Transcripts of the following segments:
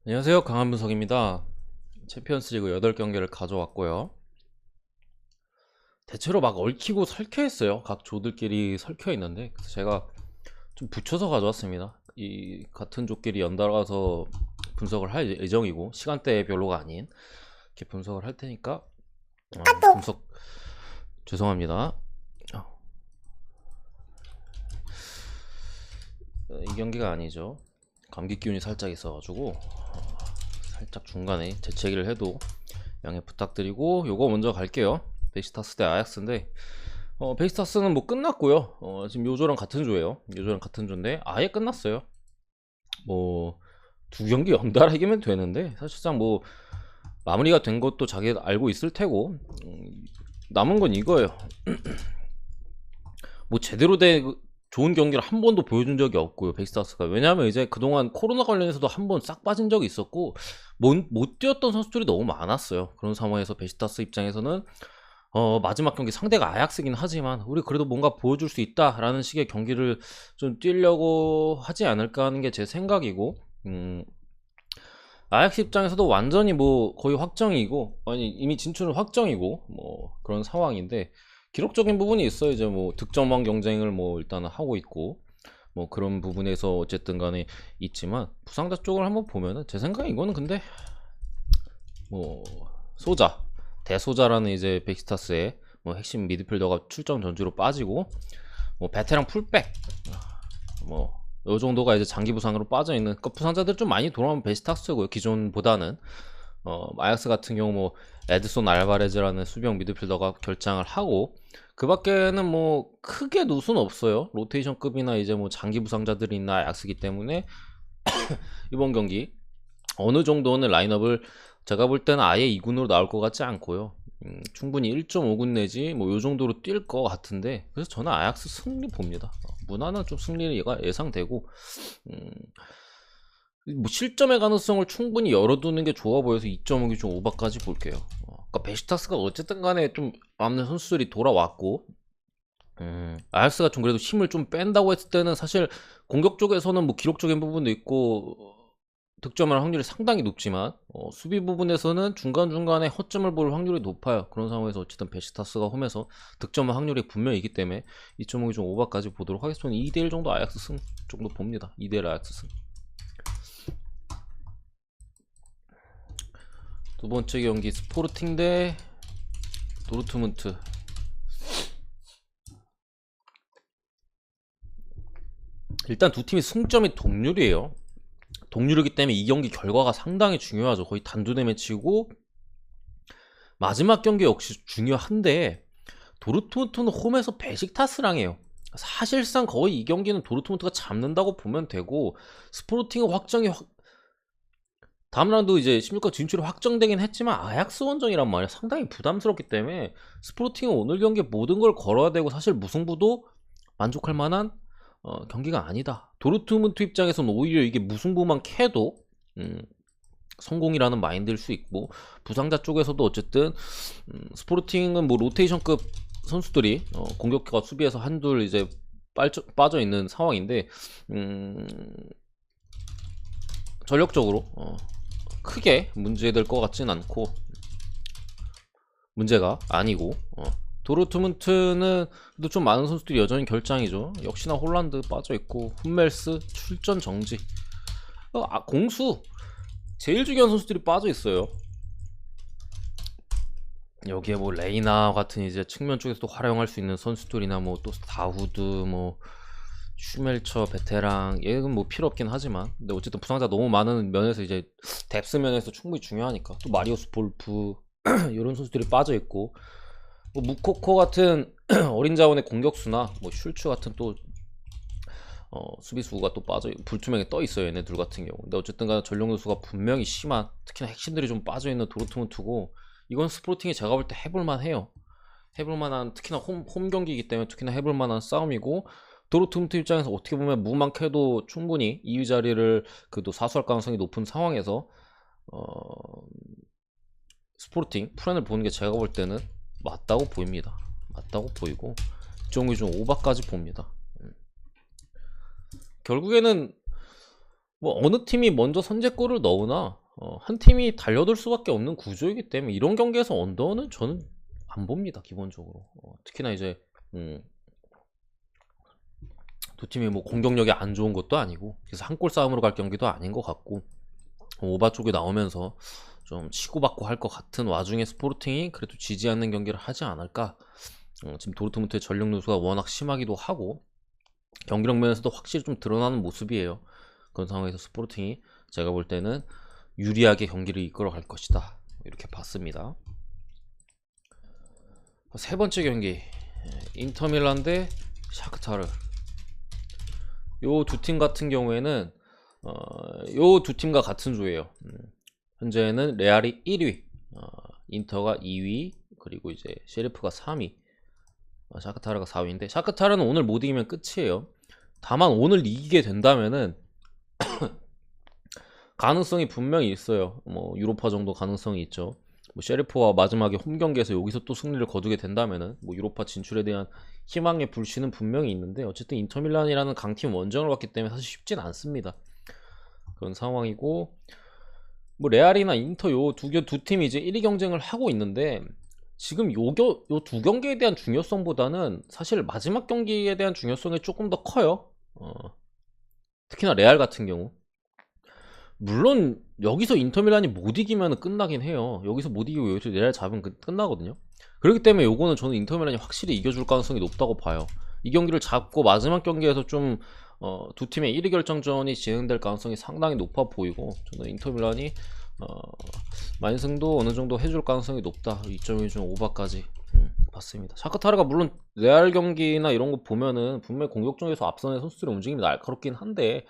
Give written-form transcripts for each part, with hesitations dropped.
안녕하세요. 강한분석입니다. 챔피언스리그 8경기를 가져왔고요. 대체로 막 얽히고 설켜있어요. 각 조들끼리 설켜있는데 그래서 제가 좀 붙여서 가져왔습니다. 이 같은 조끼리 연달아서 분석을 할 예정이고 시간대 별로가 아닌 이렇게 분석을 할 테니까 분석 죄송합니다. 이 경기가 아니죠. 감기 기운이 살짝 있어가지고 살짝 중간에 재채기를 해도 양해 부탁드리고 요거 먼저 갈게요. 베시타스 대 아약스인데 베시타스는 뭐 끝났고요. 지금 요조랑 같은 조예요. 요조랑 같은 조인데 아예 끝났어요. 뭐 두 경기 연달아 이기면 되는데 사실상 뭐 마무리가 된 것도 자기 알고 있을 테고 남은 건 이거예요. 뭐 제대로 된 좋은 경기를 한 번도 보여준 적이 없고요, 베시타스가. 왜냐하면 이제 그동안 코로나 관련해서도 한 번 싹 빠진 적이 있었고 못 뛰었던 선수들이 너무 많았어요. 그런 상황에서 베시타스 입장에서는 마지막 경기 상대가 아약스긴 하지만 우리 그래도 뭔가 보여줄 수 있다라는 식의 경기를 좀 뛰려고 하지 않을까 하는 게 제 생각이고, 아약스 입장에서도 완전히 뭐 거의 확정이고, 아니 이미 진출은 확정이고 뭐 그런 상황인데 기록적인 부분이 있어요. 이제 뭐 득점왕 경쟁을 뭐 일단 하고 있고 뭐 그런 부분에서 어쨌든 간에 있지만 부상자 쪽을 한번 보면은 제 생각에 이거는 근데 뭐 소자 대소자라는 이제 베시타스의 뭐 핵심 미드필더가 출전 전주로 빠지고 뭐 베테랑 풀백 뭐 요 정도가 이제 장기 부상으로 빠져 있는 그 부상자들 좀 많이 돌아오면 베시타스고요. 기존보다는 아약스 같은 경우 뭐 에드손 알바레즈라는 수비형 미드필더가 결장을 하고 그 밖에는 뭐 크게 누수는 없어요. 로테이션급이나 이제 뭐 장기 부상자들이 있는 아약스기 때문에 이번 경기 어느 정도는 라인업을 제가 볼 때는 아예 2군으로 나올 것 같지 않고요. 충분히 1.5군 내지 뭐 요 정도로 뛸 것 같은데 그래서 저는 아약스 승리 봅니다. 무난한 좀 승리가 예상되고 뭐 실점의 가능성을 충분히 열어두는 게 좋아 보여서 2.5기 좀 오버까지 볼게요. 그러니까 베시타스가 어쨌든 간에 좀 남는 선수들이 돌아왔고 아약스가 좀 그래도 힘을 좀 뺀다고 했을 때는 사실 공격 쪽에서는 뭐 기록적인 부분도 있고 득점할 확률이 상당히 높지만 수비 부분에서는 중간중간에 허점을 볼 확률이 높아요. 그런 상황에서 어쨌든 베시타스가 홈에서 득점할 확률이 분명히 있기 때문에 2.5기 좀 오버까지 보도록 하겠습니다. 2대1 정도 아약스 승 정도 봅니다. 2대1 아약스 승. 두 번째 경기 스포르팅 대 도르트문트. 일단 두 팀이 승점이 동률이에요. 동률이기 때문에 이 경기 결과가 상당히 중요하죠. 거의 단두대 매치고 마지막 경기 역시 중요한데 도르트문트는 홈에서 베식타스랑 해요. 사실상 거의 이 경기는 도르트문트가 잡는다고 보면 되고 스포르팅은 확정이 다음 라운드 이제 16강 진출이 확정되긴 했지만 아약스 원정이란 말이야. 상당히 부담스럽기 때문에 스포르팅은 오늘 경기에 모든 걸 걸어야 되고 사실 무승부도 만족할 만한 경기가 아니다. 도르트문트 입장에서는 오히려 이게 무승부만 캐도 성공이라는 마인드일 수 있고 부상자 쪽에서도 어쨌든 스포르팅은 뭐 로테이션급 선수들이 공격과 수비에서 한둘 이제 빠져 있는 상황인데 전력적으로 크게 문제될 것 같진 않고 문제가 아니고 도르트문트는 또 좀 많은 선수들이 여전히 결장이죠. 역시나 홀란드 빠져있고 훈멜스 출전 정지 공수 제일 중요한 선수들이 빠져있어요. 여기에 뭐 레이나 같은 이제 측면 쪽에서 도 활용할 수 있는 선수들이나 뭐 또 다후드 뭐 슈멜처 베테랑 얘는 뭐 필요 없긴 하지만 근데 어쨌든 부상자 너무 많은 면에서 이제 뎁스 면에서 충분히 중요하니까 또 마리오스 볼프 이런 선수들이 빠져 있고 뭐 무코코 같은 어린 자원의 공격수나 뭐 슐츠 같은 또 수비수가 또 빠져 불투명에 떠 있어요. 얘네들 같은 경우. 근데 어쨌든 간에 전력 누수가 분명히 심한 특히나 핵심들이 좀 빠져 있는 도르트문트고 이건 스포팅이 제가 볼 때 해볼만 해요. 해볼만한 특히나 홈 경기이기 때문에 특히나 해볼만한 싸움이고 도르트문트 입장에서 어떻게 보면 무만 캐도 충분히 2위 자리를 그래도 사수할 가능성이 높은 상황에서 스포팅 프렌을 보는 게 제가 볼 때는 맞다고 보입니다. 맞다고 보이고 정의 좀 오바까지 봅니다. 결국에는 뭐 어느 팀이 먼저 선제골을 넣으나 한 팀이 달려들 수밖에 없는 구조이기 때문에 이런 경기에서 언더는 저는 안 봅니다 기본적으로. 특히나 이제 두 팀이 뭐 공격력이 안 좋은 것도 아니고 그래서 한 골 싸움으로 갈 경기도 아닌 것 같고 오바 쪽에 나오면서 좀 치고받고 할 것 같은 와중에 스포르팅이 그래도 지지 않는 경기를 하지 않을까. 지금 도르트문트의 전력 누수가 워낙 심하기도 하고 경기력 면에서도 확실히 좀 드러나는 모습이에요. 그런 상황에서 스포르팅이 제가 볼 때는 유리하게 경기를 이끌어 갈 것이다 이렇게 봤습니다. 세 번째 경기 인터밀란 대 샤크타르. 요 두 팀 같은 경우에는 요 두 팀과 같은 조예요. 현재는 레알이 1위, 인터가 2위, 그리고 이제 셰리프가 3위, 샤크타르가 4위인데 샤크타르는 오늘 못 이기면 끝이에요. 다만 오늘 이기게 된다면은 가능성이 분명히 있어요. 뭐 유로파 정도 가능성이 있죠. 뭐 셰리프와 마지막에 홈 경기에서 여기서 또 승리를 거두게 된다면은 뭐 유로파 진출에 대한 희망의 불씨는 분명히 있는데 어쨌든 인터밀란이라는 강팀 원정을 왔기 때문에 사실 쉽진 않습니다. 그런 상황이고 뭐 레알이나 인터 요 두 팀이 이제 1위 경쟁을 하고 있는데 지금 요 두 경기에 대한 중요성보다는 사실 마지막 경기에 대한 중요성이 조금 더 커요. 특히나 레알 같은 경우 물론 여기서 인터밀란이 못 이기면 끝나긴 해요. 여기서 못 이기고 여기서 레알 잡으면 끝나거든요. 그렇기 때문에 요거는 저는 인터밀란이 확실히 이겨줄 가능성이 높다고 봐요. 이 경기를 잡고 마지막 경기에서 좀 두 팀의 1위 결정전이 진행될 가능성이 상당히 높아 보이고 저는 인터밀란이 만승도 어느 정도 해줄 가능성이 높다. 2.1중 오버까지 봤습니다. 샤크타르가 물론 레알 경기나 이런 거 보면은 분명히 공격적에서 앞선의 선수들의 움직임이 날카롭긴 한데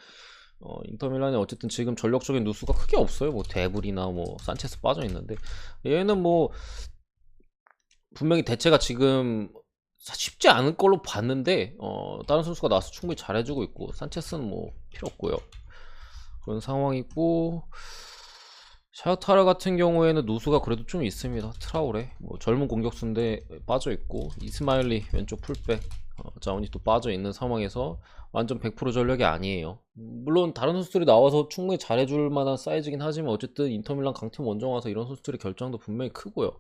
인터밀란이 어쨌든 지금 전력적인 누수가 크게 없어요. 뭐 데블이나 뭐 산체스 빠져 있는데 얘는 뭐 분명히 대체가 지금 쉽지 않을 걸로 봤는데 다른 선수가 나와서 충분히 잘해주고 있고 산체스는 뭐 필요 없고요. 그런 상황이고 샤타르 같은 경우에는 누수가 그래도 좀 있습니다. 트라우레 뭐 젊은 공격수인데 빠져 있고 이스마일리 왼쪽 풀백 자원이 또 빠져 있는 상황에서 완전 100% 전력이 아니에요. 물론 다른 선수들이 나와서 충분히 잘해줄 만한 사이즈긴 하지만 어쨌든 인터밀란 강팀 원정 와서 이런 선수들의 결정도 분명히 크고요.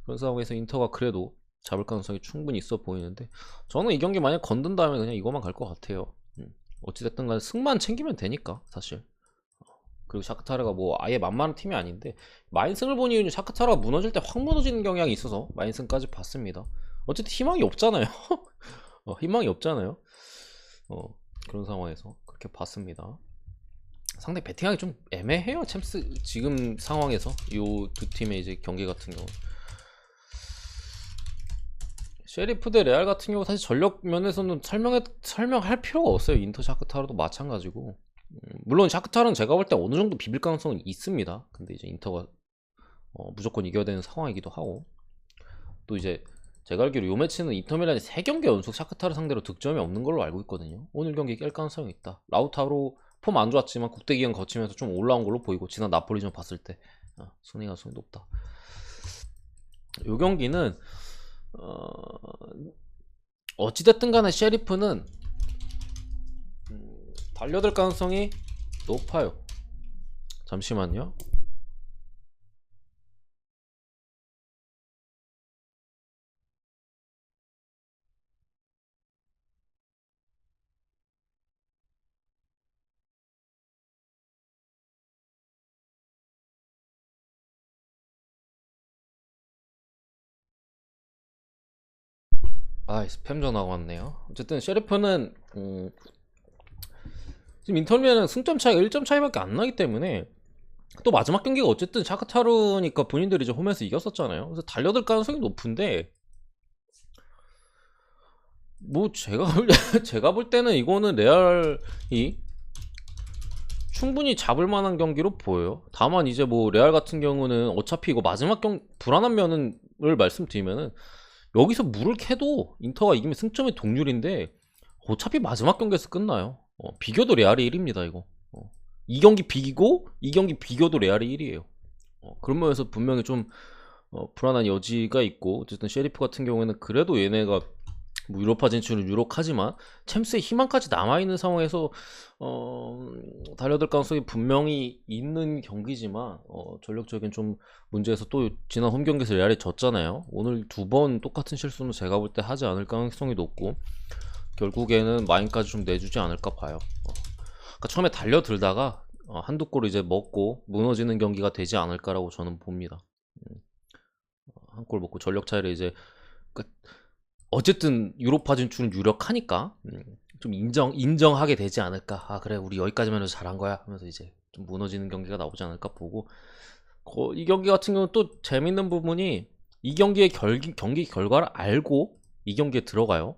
그런 상황에서 인터가 그래도 잡을 가능성이 충분히 있어 보이는데 저는 이 경기 만약 건든다면 그냥 이거만 갈 것 같아요. 어찌됐든 간에 승만 챙기면 되니까 사실. 그리고 샤크타르가 뭐 아예 만만한 팀이 아닌데 마인승을 본 이유는 샤크타르가 무너질 때 확 무너지는 경향이 있어서 마인승까지 봤습니다. 어쨌든 희망이 없잖아요. 희망이 없잖아요. 그런 상황에서 그렇게 봤습니다. 상당히 배팅하기 좀 애매해요. 챔스 지금 상황에서 이 두 팀의 이제 경기 같은 경우. 셰리프 대 레알 같은 경우 사실 전력 면에서는 설명할 필요가 없어요. 인터 샤크타르도 마찬가지고. 물론 샤크타르는 제가 볼 때 어느 정도 비빌 가능성은 있습니다. 근데 이제 인터가 무조건 이겨야 되는 상황이기도 하고 또 이제 제가 알기로 요 매치는 인터밀란이 3경기 연속 샤크타르 상대로 득점이 없는 걸로 알고 있거든요. 오늘 경기 깰 가능성이 있다. 라우타로 폼 안 좋았지만 국대 기간 거치면서 좀 올라온 걸로 보이고 지난 나폴리전 봤을 때 승리 가능성이 높다. 요 경기는 어찌됐든 간에 셰리프는 달려들 가능성이 높아요. 잠시만요. 스팸 전화가 왔네요. 어쨌든 셰리프는 지금 인터밀란은 승점 차이가 1점 차이밖에 안 나기 때문에 또 마지막 경기가 어쨌든 샤크타르니까 본인들이 이제 홈에서 이겼었잖아요. 그래서 달려들 가능성이 높은데 뭐 제가 볼 때는 이거는 레알이 충분히 잡을 만한 경기로 보여요. 다만 이제 뭐 레알 같은 경우는 어차피 이거 마지막 불안한 면을 말씀드리면은 여기서 물을 캐도 인터가 이기면 승점이 동률인데 어차피 마지막 경기에서 끝나요. 비교도 레알이 1위입니다 이거. 이 경기 비기고 이 경기 비교도 레알이 1위에요. 그런 면에서 분명히 좀 불안한 여지가 있고 어쨌든 셰리프 같은 경우에는 그래도 얘네가 뭐 유로파 진출은 유력하지만 챔스의 희망까지 남아있는 상황에서 달려들 가능성이 분명히 있는 경기지만 전력적인 좀 문제에서 또 지난 홈 경기에서 레알이 졌잖아요. 오늘 두 번 똑같은 실수는 제가 볼 때 하지 않을 가능성이 높고 결국에는 마인까지 좀 내주지 않을까 봐요. 그러니까 처음에 달려들다가 한두 골 이제 먹고 무너지는 경기가 되지 않을까라고 저는 봅니다. 한 골 먹고 전력 차이를 이제 그러니까 어쨌든 유로파 진출은 유력하니까 좀 인정하게 되지 않을까. 아 그래 우리 여기까지만 해도 잘한 거야 하면서 이제 좀 무너지는 경기가 나오지 않을까 보고 이 경기 같은 경우는 또 재밌는 부분이 이 경기의 경기 결과를 알고 이 경기에 들어가요.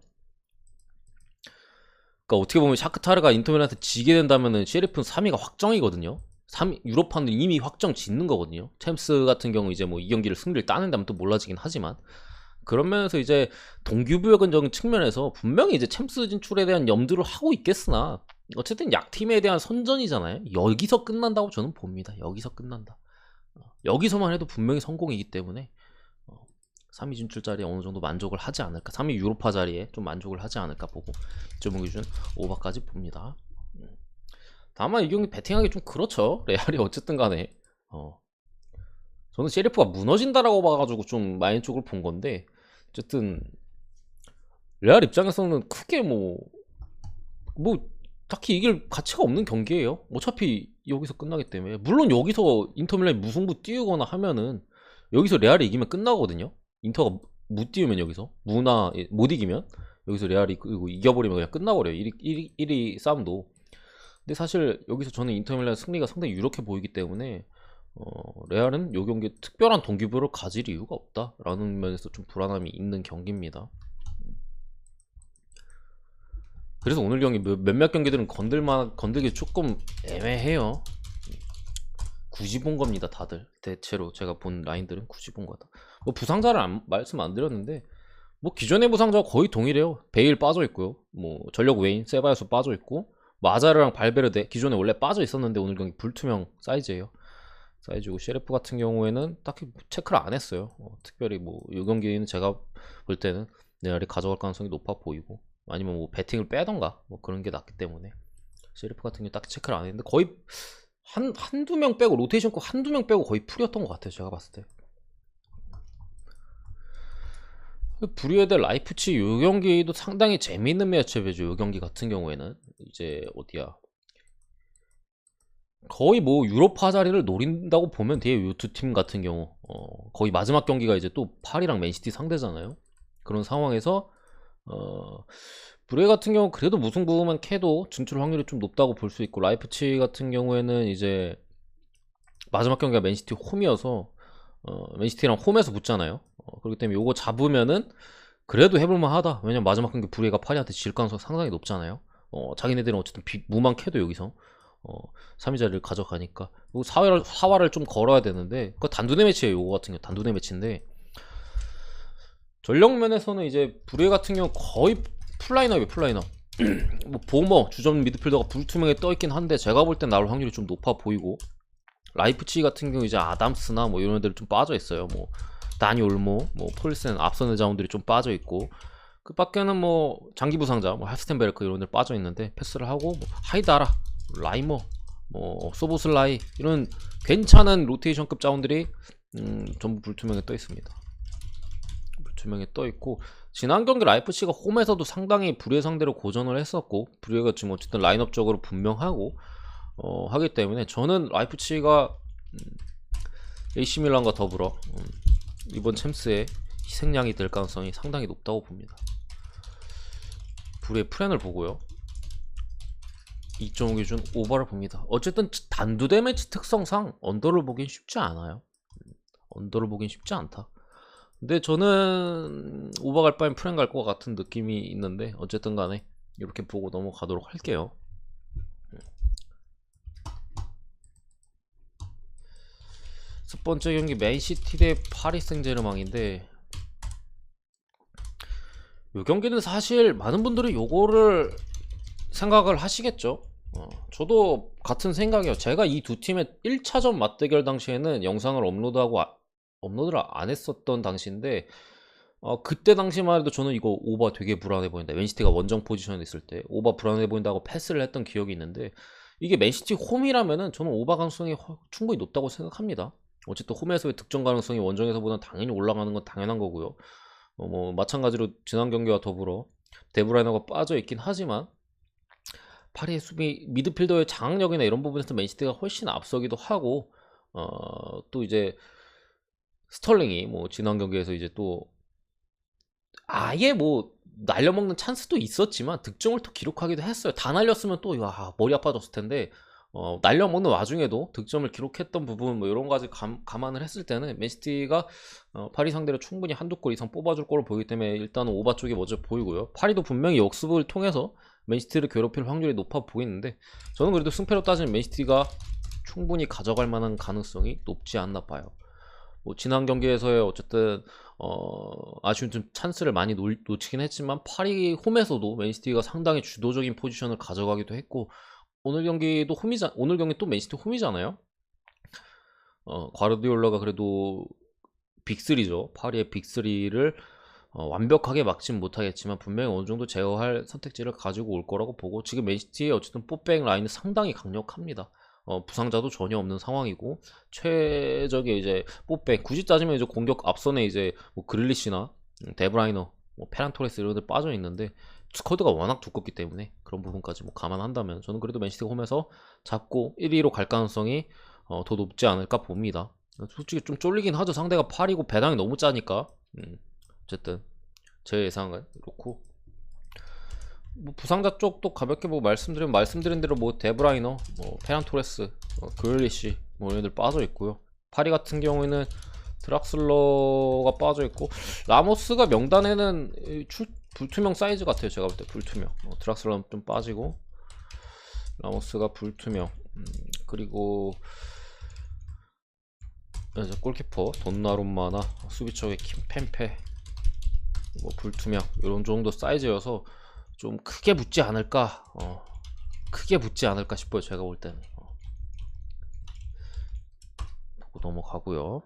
그러니까 어떻게 보면 샤크타르가 인터밀란한테 지게 된다면은 셰리프는 3위가 확정이거든요. 3위, 유로파는 이미 확정 짓는 거거든요. 챔스 같은 경우 이제 뭐 이 경기를 승리를 따낸다면 또 몰라지긴 하지만 그런 면에서 이제 동기부여적인 측면에서 분명히 이제 챔스 진출에 대한 염두를 하고 있겠으나 어쨌든 약팀에 대한 선전이잖아요. 여기서 끝난다고 저는 봅니다. 여기서 끝난다. 여기서만 해도 분명히 성공이기 때문에 3위 진출 자리에 어느 정도 만족을 하지 않을까. 3위 유로파 자리에 좀 만족을 하지 않을까 보고 2.5 기준 오버까지 봅니다. 다만 이 경기 배팅하기 좀 그렇죠. 레알이 어쨌든 간에 저는 셰리프가 무너진다라고 봐가지고 좀 마인 쪽을 본 건데 어쨌든 레알 입장에서는 크게 뭐 딱히 이길 가치가 없는 경기예요. 어차피 여기서 끝나기 때문에. 물론 여기서 인터밀란이 무승부 띄우거나 하면은 여기서 레알이 이기면 끝나거든요. 인터가 못 띄우면 여기서 못 이기면 여기서 레알이 그리고 이겨버리면 그냥 끝나버려요. 1위 싸움도. 근데 사실 여기서 저는 인터밀란 승리가 상당히 유력해 보이기 때문에 레알은 이 경기에 특별한 동기부여를 가질 이유가 없다라는 면에서 좀 불안함이 있는 경기입니다. 그래서 오늘 경기 몇몇 경기들은 건들기 조금 애매해요. 굳이 본 겁니다. 다들 대체로 제가 본 라인들은 굳이 본 거다. 뭐 부상자를 말씀 안 드렸는데 뭐 기존의 부상자와 거의 동일해요. 베일 빠져 있고요. 뭐 전력 웨인 세바야수 빠져 있고 마자르랑 발베르데 기존에 원래 빠져 있었는데 오늘 경기 불투명 사이즈예요. 사이즈고 셰리프 같은 경우에는 딱히 체크를 안 했어요. 특별히 뭐 이 경기는 제가 볼 때는 레알이 가져갈 가능성이 높아 보이고 아니면 뭐 배팅을 빼던가 뭐 그런 게 낫기 때문에 셰리프 같은 경우 딱히 체크를 안 했는데 거의 한두 명 빼고 로테이션 거 한두 명 빼고 거의 풀이었던 것 같아요. 제가 봤을 때. 브리에드 라이프치 요 경기도 상당히 재미있는 매치업이죠. 요 경기 같은 경우에는 이제 어디야 거의 뭐 유로파 자리를 노린다고 보면 돼요. 요 두 팀 같은 경우 거의 마지막 경기가 이제 또 파리랑 맨시티 상대잖아요. 그런 상황에서 브레 같은 경우 그래도 무승부만 캐도 진출 확률이 좀 높다고 볼 수 있고 라이프치 같은 경우에는 이제 마지막 경기가 맨시티 홈이어서 맨시티랑 홈에서 붙잖아요. 그렇기 때문에 요거 잡으면은 그래도 해볼만 하다. 왜냐면 마지막 경기 브레가 파리한테 질 가능성이 상당히 높잖아요. 자기네들은 어쨌든 무만 캐도 여기서 3위 자리를 가져가니까 사활을 좀 걸어야 되는데 그거 단두대 매치예요. 요거 같은 경우 단두대 매치인데 전력 면에서는 이제 브레 같은 경우 거의 풀라인업이에요. 풀라인업 뭐 보머 주전 미드필더가 불투명에 떠있긴 한데 제가 볼 땐 나올 확률이 좀 높아 보이고 라이프치 같은 경우 이제 아담스나 뭐 이런 애들이 좀 빠져 있어요. 뭐 다니 올모, 뭐 폴센 앞서는 자원들이 좀 빠져 있고 그 밖에는 뭐 장기 부상자, 뭐 할스텐베르크 이런 애들 빠져 있는데 패스를 하고 뭐 하이다라, 라이머, 뭐 소보슬라이 이런 괜찮은 로테이션급 자원들이 전부 불투명에 떠 있습니다. 불투명에 떠 있고 지난 경기 라이프치가 홈에서도 상당히 브레 상대로 고전을 했었고 브레가 지금 어쨌든 라인업적으로 분명하고 하기 때문에 저는 라이프치가 AC 밀란과 더불어 이번 챔스의 희생양이 될 가능성이 상당히 높다고 봅니다. 브레의 프랜을 보고요. 2.5 기준 오버를 봅니다. 어쨌든 단두대 매치 특성상 언더를 보긴 쉽지 않아요. 언더를 보긴 쉽지 않다. 근데 저는 오버 갈 바엔 프랜 갈 것 같은 느낌이 있는데 어쨌든 간에 이렇게 보고 넘어가도록 할게요. 첫 번째 경기 맨시티 대 파리 생제르맹인데 이 경기는 사실 많은 분들이 요거를 생각을 하시겠죠. 저도 같은 생각이에요. 제가 이 두 팀의 1차전 맞대결 당시에는 영상을 업로드를 안 했었던 당시인데 그때 당시만 해도 저는 이거 오바 되게 불안해 보인다. 맨시티가 원정 포지션에 있을 때 오바 불안해 보인다고 패스를 했던 기억이 있는데, 이게 맨시티 홈이라면은 저는 오바 가능성이 충분히 높다고 생각합니다. 어쨌든 홈에서의 득점 가능성이 원정에서보다 당연히 올라가는 건 당연한 거고요. 뭐 마찬가지로 지난 경기와 더불어 데브라이너가 빠져 있긴 하지만 파리의 수비 미드필더의 장악력이나 이런 부분에서 맨시티가 훨씬 앞서기도 하고, 또 이제 스털링이 뭐 지난 경기에서 이제 또 아예 뭐 날려먹는 찬스도 있었지만 득점을 또 기록하기도 했어요. 다 날렸으면 또 머리 아파졌을 텐데, 날려먹는 와중에도 득점을 기록했던 부분 뭐 이런 가지 감안을 했을 때는 맨시티가 파리 상대로 충분히 한두 골 이상 뽑아줄 거로 보이기 때문에 일단은 오바 쪽이 먼저 보이고요. 파리도 분명히 역습을 통해서 맨시티를 괴롭힐 확률이 높아 보이는데, 저는 그래도 승패로 따지면 맨시티가 충분히 가져갈 만한 가능성이 높지 않나 봐요. 뭐 지난 경기에서의 어쨌든 아쉬운 좀 찬스를 많이 놓치긴 했지만 파리 홈에서도 맨시티가 상당히 주도적인 포지션을 가져가기도 했고, 오늘 경기도 오늘 경기 또 맨시티 홈이잖아요. 과르디올라가 그래도 빅3죠. 파리의 빅3를 완벽하게 막진 못하겠지만 분명히 어느 정도 제어할 선택지를 가지고 올 거라고 보고, 지금 맨시티의 어쨌든 뽀백 라인은 상당히 강력합니다. 부상자도 전혀 없는 상황이고, 최적의 이제 뽀백, 굳이 따지면 이제 공격 앞선에 이제 뭐 그릴리시나 데브라이너, 뭐 페란 토레스 이런 들 빠져 있는데 스쿼드가 워낙 두껍기 때문에 그런 부분까지 뭐 감안한다면 저는 그래도 맨시티 홈에서 잡고 1위로 갈 가능성이 더 높지 않을까 봅니다. 솔직히 좀 쫄리긴 하죠. 상대가 파리고 배당이 너무 짜니까. 어쨌든 제 예상은 그렇고, 뭐 부상자 쪽도 가볍게 뭐 말씀드린 대로 뭐 데브라이너, 뭐 페란 토레스, 그릴리시 뭐 얘네들 빠져 있고요. 파리 같은 경우에는 드락슬러가 빠져 있고, 라모스가 명단에는 불투명 사이즈 같아요. 제가 볼 때 불투명. 드락슬러는 좀 빠지고 라모스가 불투명. 그리고 이제 골키퍼 돈나룸마나 수비 쪽에 킴펜페 뭐 불투명 이런 정도 사이즈여서 좀 크게 붙지 않을까, 크게 붙지 않을까 싶어요. 제가 볼 때는. 보고 넘어가고요.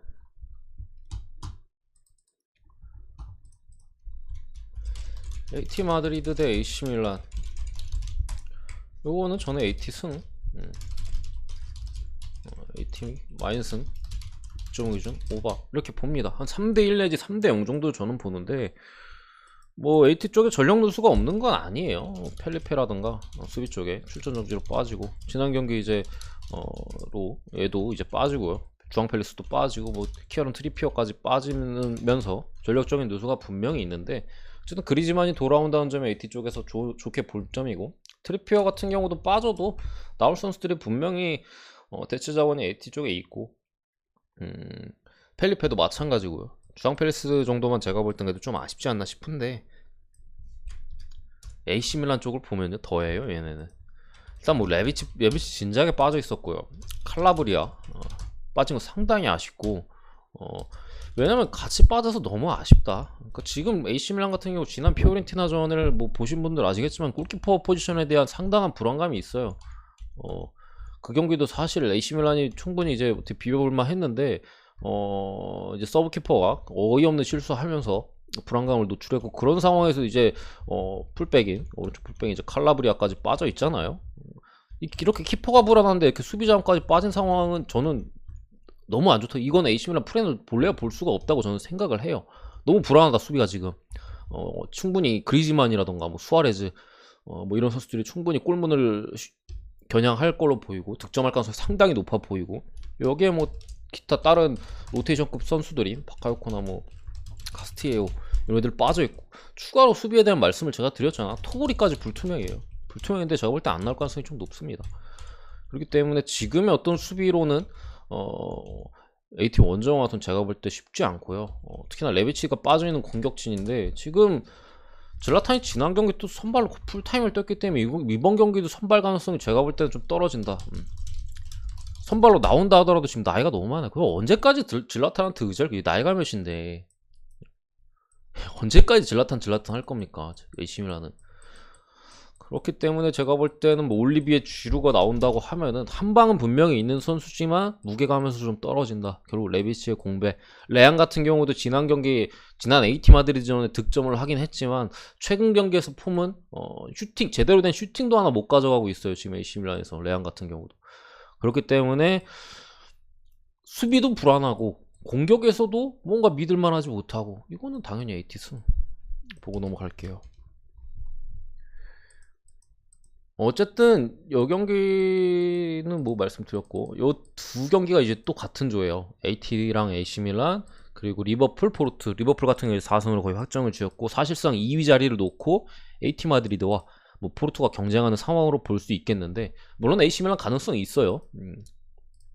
AT 마드리드 대 AC 밀란, 요거는 저는 AT 승, AT 마인승, 득점 기준 오바 이렇게 봅니다. 한 3대1 내지 3대0 정도 저는 보는데, 뭐 AT 쪽에 전력 누수가 없는 건 아니에요. 펠리페라든가 수비 쪽에 출전 정지로 빠지고, 지난 경기 이제 얘도 이제 빠지고요. 주앙 펠리스도 빠지고, 뭐 키아론 트리피어까지 빠지면서 전력적인 누수가 분명히 있는데, 어쨌든 그리즈만이 돌아온다는 점에 AT 쪽에서 좋게 볼 점이고, 트리피어 같은 경우도 빠져도 나올 선수들이 분명히 대체 자원이 AT 쪽에 있고, 펠리페도 마찬가지고요. 주앙 펠리스 정도만 제가 볼 땐 그래도 좀 아쉽지 않나 싶은데, AC 밀란 쪽을 보면요 더해요 얘네는. 일단 뭐 레비치 진작에 빠져 있었고요. 칼라브리아 빠진 거 상당히 아쉽고, 왜냐면 같이 빠져서 너무 아쉽다. 그러니까 지금 AC 밀란 같은 경우 지난 피오렌티나전을 뭐 보신 분들 아시겠지만 골키퍼 포지션에 대한 상당한 불안감이 있어요. 그 경기도 사실 AC 밀란이 충분히 이제 비벼볼만 했는데, 이제 서브키퍼가 어이없는 실수하면서 불안감을 노출했고, 그런 상황에서 이제 풀백인 오른쪽 풀백인 이제 칼라브리아까지 빠져 있잖아요. 이렇게 키퍼가 불안한데 이렇게 수비자원까지 빠진 상황은 저는 너무 안 좋다. 이건 AC 밀란 프렌을 볼래야 볼 수가 없다고 저는 생각을 해요. 너무 불안하다 수비가 지금. 충분히 그리즈만이라던가 뭐 수아레즈 뭐 이런 선수들이 충분히 골문을 겨냥할 걸로 보이고, 득점할 가능성이 상당히 높아 보이고, 여기에 뭐 기타 다른 로테이션급 선수들인 바카요코나 뭐 카스티에오 이런 애들 빠져있고, 추가로 수비에 대한 말씀을 제가 드렸잖아. 토보리까지 불투명이에요. 불투명인데 제가 볼 때 안 나올 가능성이 좀 높습니다. 그렇기 때문에 지금의 어떤 수비로는 AT 원정 와서는 제가 볼 때 쉽지 않고요. 특히나 레비치가 빠져있는 공격진인데, 지금 질라탄이 지난 경기 또 선발로 풀타임을 떴기 때문에 이번 경기도 선발 가능성이 제가 볼 때는 좀 떨어진다. 선발로 나온다 하더라도 지금 나이가 너무 많아요. 그거 언제까지 질라탄한테 의지할, 나이가 몇인데 언제까지 질라탄 할 겁니까 AC 밀란은. 그렇기 때문에 제가 볼 때는 뭐 올리비에 쥐루가 나온다고 하면은 한 방은 분명히 있는 선수지만 무게감에서 좀 떨어진다. 결국 레비치의 공백. 레앙 같은 경우도 지난 AT 마드리드전에 득점을 하긴 했지만 최근 경기에서 폼은 슈팅 제대로 된 슈팅도 하나 못 가져가고 있어요. 지금 AC 밀란에서 레앙 같은 경우도. 그렇기 때문에 수비도 불안하고 공격에서도 뭔가 믿을만하지 못하고 이거는 당연히 AT 승 보고 넘어갈게요. 어쨌든 요 경기는 뭐 말씀드렸고 요 두 경기가 이제 또 같은 조예요. AT랑 AC 밀란 그리고 리버풀 포르투. 리버풀 같은 경우에 4승으로 거의 확정을 지었고 사실상 2위 자리를 놓고 AT 마드리드와 뭐 포르투가 경쟁하는 상황으로 볼 수 있겠는데 물론 AC 밀란 가능성이 있어요.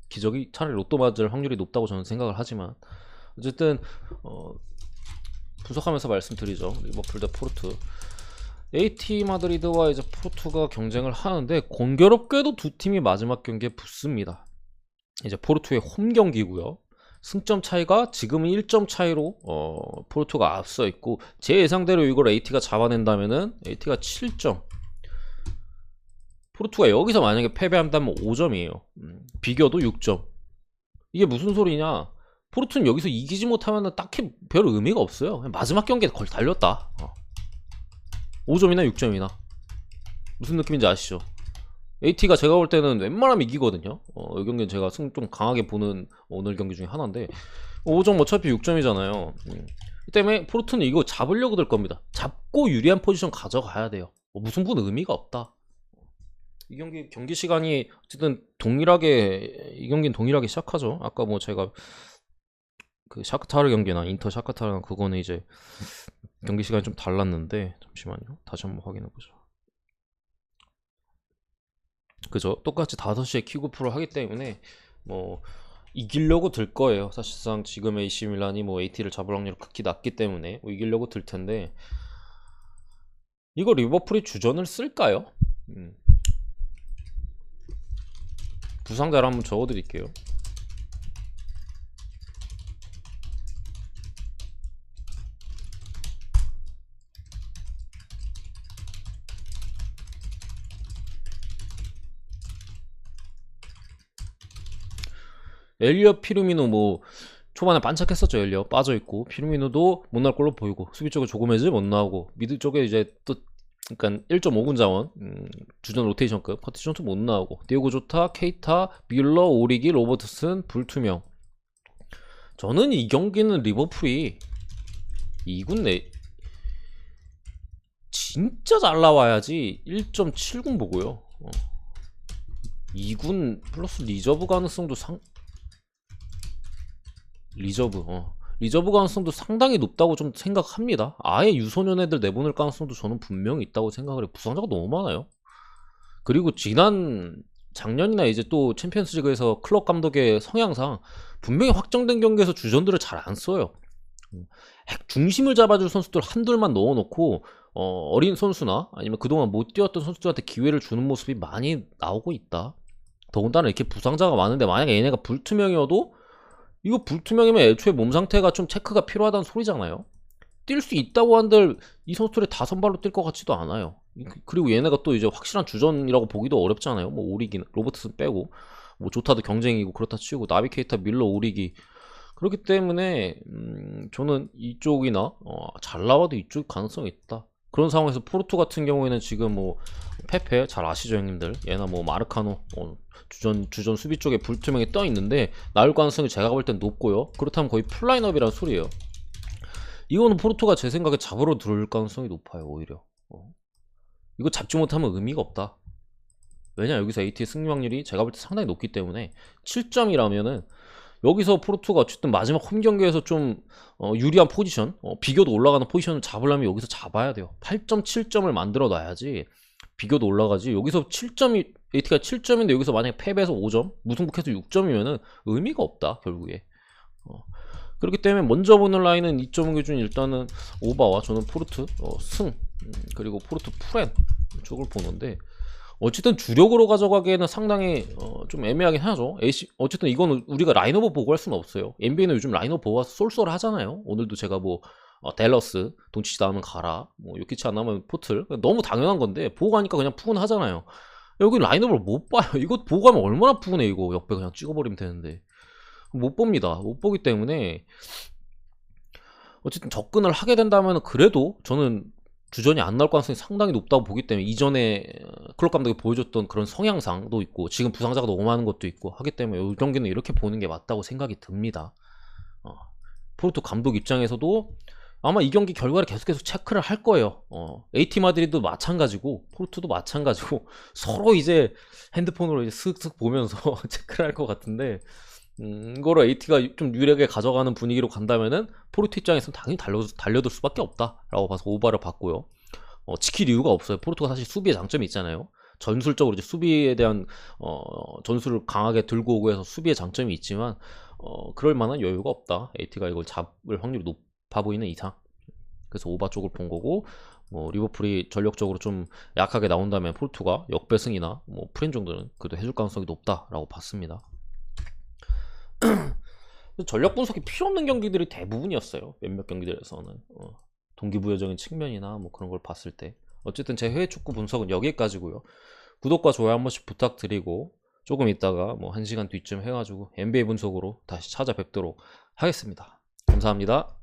기적이 차라리 로또 맞을 확률이 높다고 저는 생각을 하지만 어쨌든 분석하면서 말씀드리죠. 리버풀 대 포르투. AT 마드리드와 이제 포르투가 경쟁을 하는데 공교롭게도 두 팀이 마지막 경기에 붙습니다. 이제 포르투의 홈 경기고요. 승점 차이가 지금은 1점 차이로 포르투가 앞서 있고 제 예상대로 이걸 AT가 잡아낸다면은 AT가 7점. 포르투가 여기서 만약에 패배한다면 5점이에요. 비겨도 6점. 이게 무슨 소리냐? 포르투는 여기서 이기지 못하면 딱히 별 의미가 없어요. 그냥 마지막 경기에 걸 달렸다. 5점이나 6점이나 무슨 느낌인지 아시죠? AT가 제가 볼 때는 웬만하면 이기거든요. 이 경기는 제가 승 좀 강하게 보는 오늘 경기 중에 하나인데 5점 어차피 6점이잖아요. 그 때문에 포르투는 이거 잡으려고 들 겁니다. 잡고 유리한 포지션 가져가야 돼요. 무승부는 의미가 없다. 이 경기 시간이 어쨌든 이 경기는 동일하게 시작하죠. 아까 뭐 제가 그 샤크타르 경기나 인터 샤크타르나 그거는 이제 경기 시간이 좀 달랐는데 잠시만요. 다시 한번 확인해 보죠. 그죠? 똑같이 5시에 킥오프를 하기 때문에 뭐 이기려고 들 거예요. 사실상 지금 AC 밀란이 뭐 AT를 잡을 확률이 극히 낮기 때문에 뭐 이기려고 들 텐데 이거 리버풀이 주전을 쓸까요? 부상자를 한번 적어드릴게요. 엘리엇 피르미노 뭐 초반에 반짝했었죠. 엘리엇 빠져있고 피르미노도 못 날 걸로 보이고 수비 쪽에 조고메즈 못 나오고 미드 쪽에 이제 또 그러니까 1.5군 자원 주전 로테이션급 커티션도 못 나오고 디오고 조타, 케이타, 밀러, 오리기, 로버트슨 불투명. 저는 이 경기는 리버풀이 2군 내 진짜 잘 나와야지 1.7군 보고요. 2군 플러스 리저브 가능성도 리저브 가능성도 상당히 높다고 좀 생각합니다. 아예 유소년 애들 내보낼 가능성도 저는 분명히 있다고 생각을 해요. 부상자가 너무 많아요. 그리고 작년이나 이제 또 챔피언스리그에서 클럽 감독의 성향상 분명히 확정된 경기에서 주전들을 잘 안 써요. 중심을 잡아줄 선수들 한둘만 넣어놓고 어린 선수나 아니면 그동안 못 뛰었던 선수들한테 기회를 주는 모습이 많이 나오고 있다. 더군다나 이렇게 부상자가 많은데 만약에 얘네가 불투명이어도 이거 불투명이면 애초에 몸 상태가 좀 체크가 필요하다는 소리잖아요. 뛸 수 있다고 한들 이 선수들이 다 선발로 뛸 것 같지도 않아요. 그리고 얘네가 또 이제 확실한 주전이라고 보기도 어렵잖아요. 뭐 오리기, 로버트슨 빼고 뭐 조타도 경쟁이고 그렇다 치고 나비 케이타, 밀러, 오리기 그렇기 때문에 저는 이쪽이나 잘 나와도 이쪽 가능성이 있다. 그런 상황에서 포르투 같은 경우에는 지금 뭐 페페 잘 아시죠 형님들? 얘나 뭐 마르카노 주전 수비 쪽에 불투명이 떠 있는데 나올 가능성이 제가 볼 땐 높고요. 그렇다면 거의 풀라인업이라는 소리예요. 이거는 포르투가 제 생각에 잡으러 들어올 가능성이 높아요. 오히려 이거 잡지 못하면 의미가 없다. 왜냐 여기서 AT의 승리 확률이 제가 볼 때 상당히 높기 때문에 7점이라면은 여기서 포르투가 어쨌든 마지막 홈 경기에서 좀 유리한 포지션 비교도 올라가는 포지션을 잡으려면 여기서 잡아야 돼요. 8.7점을 만들어 놔야지 비교도 올라가지. 여기서 7점이 AT가 7점인데 여기서 만약에 패배해서 5점 무승부해서 6점이면은 의미가 없다 결국에. 그렇기 때문에 먼저 보는 라인은 2.5 기준 일단은 오바와 저는 포르투 승 그리고 포르투 프렌 쪽을 보는데 어쨌든 주력으로 가져가기에는 상당히 좀 애매하긴 하죠. 어쨌든 이거는 우리가 라인업 보고 할 수는 없어요. NBA는 요즘 라인업 보고 쏠쏠 하잖아요. 오늘도 제가 뭐 댈러스, 돈치치 나오면 가라, 뭐 요키치 안 나오면 포틀. 너무 당연한 건데 보고 가니까 그냥 푸근하잖아요. 여기 라인업을 못 봐요. 이거 보고 가면 얼마나 푸근해. 이거 옆에 그냥 찍어버리면 되는데 못 봅니다. 못 보기 때문에 어쨌든 접근을 하게 된다면 그래도 저는 주전이 안 나올 가능성이 상당히 높다고 보기 때문에, 이전에 클럽 감독이 보여줬던 그런 성향상도 있고 지금 부상자가 너무 많은 것도 있고 하기 때문에 이 경기는 이렇게 보는 게 맞다고 생각이 듭니다. 포르투 감독 입장에서도 아마 이 경기 결과를 계속해서 체크를 할 거예요. AT 마드리드도 마찬가지고 포르투도 마찬가지고 서로 이제 핸드폰으로 이제 슥슥 보면서 체크를 할 것 같은데, 이거를 AT가 좀 유리하게 가져가는 분위기로 간다면은 포르투 입장에서는 당연히 달려들 수밖에 없다라고 봐서 오바를 받고요. 지킬 이유가 없어요. 포르투가 사실 수비에 장점이 있잖아요. 전술적으로 이제 수비에 대한 전술을 강하게 들고 오고 해서 수비에 장점이 있지만 그럴 만한 여유가 없다. AT가 이걸 잡을 확률이 높아 보이는 이상. 그래서 오바 쪽을 본 거고, 뭐 리버풀이 전력적으로 좀 약하게 나온다면 포르투가 역배승이나 뭐 프린 정도는 그래도 해줄 가능성이 높다라고 봤습니다. 전력 분석이 필요 없는 경기들이 대부분이었어요. 몇몇 경기들에서는 동기부여적인 측면이나 뭐 그런 걸 봤을 때. 어쨌든 제 해외 축구 분석은 여기까지고요. 구독과 좋아요 한 번씩 부탁드리고 조금 있다가 뭐 1시간 뒤쯤 해가지고 NBA 분석으로 다시 찾아뵙도록 하겠습니다. 감사합니다.